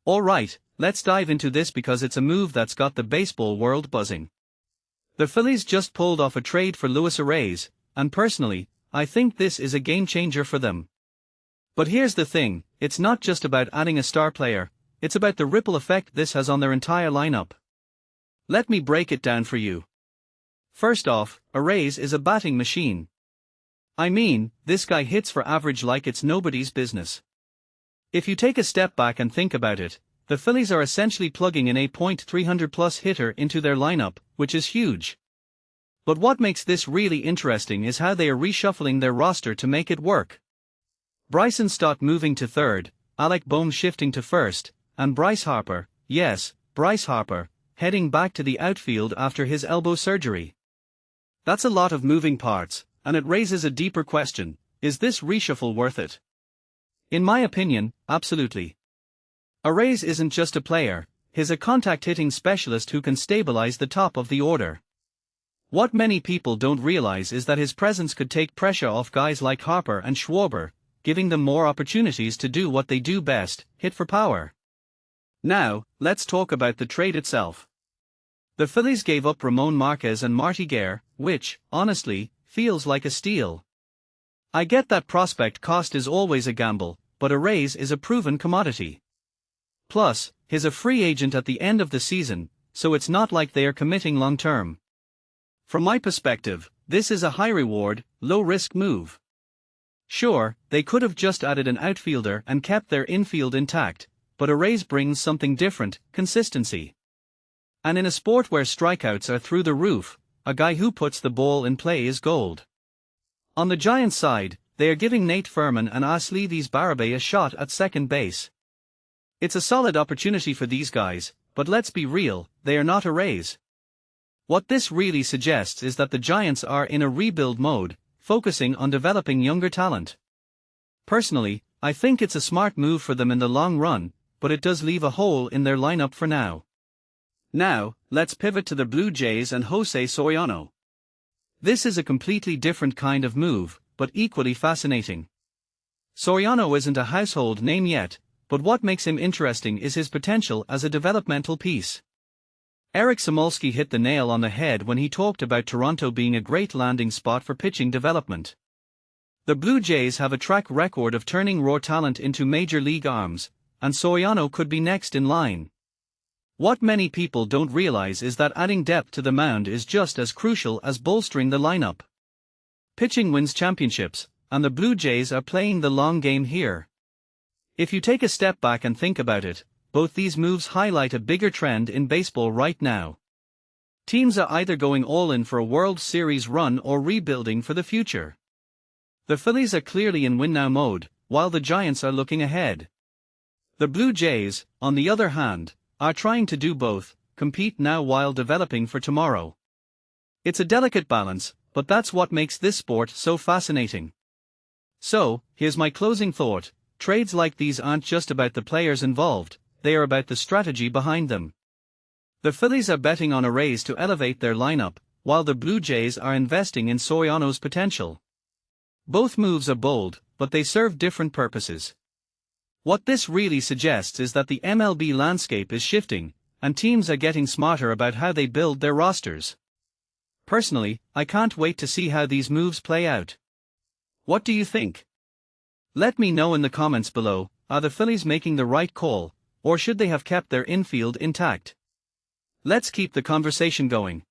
Alright, let's dive into this because it's a move that's got the baseball world buzzing. The Phillies just pulled off a trade for Luis Arraez, and personally, I think this is a game changer for them. But here's the thing, it's not just about adding a star player, it's about the ripple effect this has on their entire lineup. Let me break it down for you. First off, Arraez is a batting machine. I mean, this guy hits for average like it's nobody's business. If you take a step back and think about it, the Phillies are essentially plugging in a .300+ hitter into their lineup, which is huge. But what makes this really interesting is how they are reshuffling their roster to make it work. Bryson Stott moving to third, Alec Bohm shifting to first, and Bryce Harper, yes, Bryce Harper, heading back to the outfield after his elbow surgery. That's a lot of moving parts, and it raises a deeper question: is this reshuffle worth it? In my opinion, absolutely. Arraez isn't just a player, he's a contact-hitting specialist who can stabilize the top of the order. What many people don't realize is that his presence could take pressure off guys like Harper and Schwarber, giving them more opportunities to do what they do best, hit for power. Now, let's talk about the trade itself. The Phillies gave up Ramon Marquez and Marty Gair, which, honestly, feels like a steal. I get that prospect cost is always a gamble, but Arraez is a proven commodity. Plus, he's a free agent at the end of the season, so it's not like they are committing long-term. From my perspective, this is a high-reward, low-risk move. Sure, they could have just added an outfielder and kept their infield intact, but Arraez brings something different: consistency. And in a sport where strikeouts are through the roof, a guy who puts the ball in play is gold. On the Giants' side, they are giving Nate Furman and Osleivis Barabe a shot at second base. It's a solid opportunity for these guys, but let's be real, they are not Arraez. What this really suggests is that the Giants are in a rebuild mode, focusing on developing younger talent. Personally, I think it's a smart move for them in the long run, but it does leave a hole in their lineup for now. Now, let's pivot to the Blue Jays and Jose Soriano. This is a completely different kind of move, but equally fascinating. Soriano isn't a household name yet, but what makes him interesting is his potential as a developmental piece. Eric Samolsky hit the nail on the head when he talked about Toronto being a great landing spot for pitching development. The Blue Jays have a track record of turning raw talent into major league arms, and Soriano could be next in line. What many people don't realize is that adding depth to the mound is just as crucial as bolstering the lineup. Pitching wins championships, and the Blue Jays are playing the long game here. If you take a step back and think about it, both these moves highlight a bigger trend in baseball right now. Teams are either going all in for a World Series run or rebuilding for the future. The Phillies are clearly in win-now mode, while the Giants are looking ahead. The Blue Jays, on the other hand, are trying to do both, compete now while developing for tomorrow. It's a delicate balance, but that's what makes this sport so fascinating. So, here's my closing thought: trades like these aren't just about the players involved, they are about the strategy behind them. The Phillies are betting on Arraez to elevate their lineup, while the Blue Jays are investing in Soriano's potential. Both moves are bold, but they serve different purposes. What this really suggests is that the MLB landscape is shifting, and teams are getting smarter about how they build their rosters. Personally, I can't wait to see how these moves play out. What do you think? Let me know in the comments below. Are the Phillies making the right call, or should they have kept their infield intact? Let's keep the conversation going.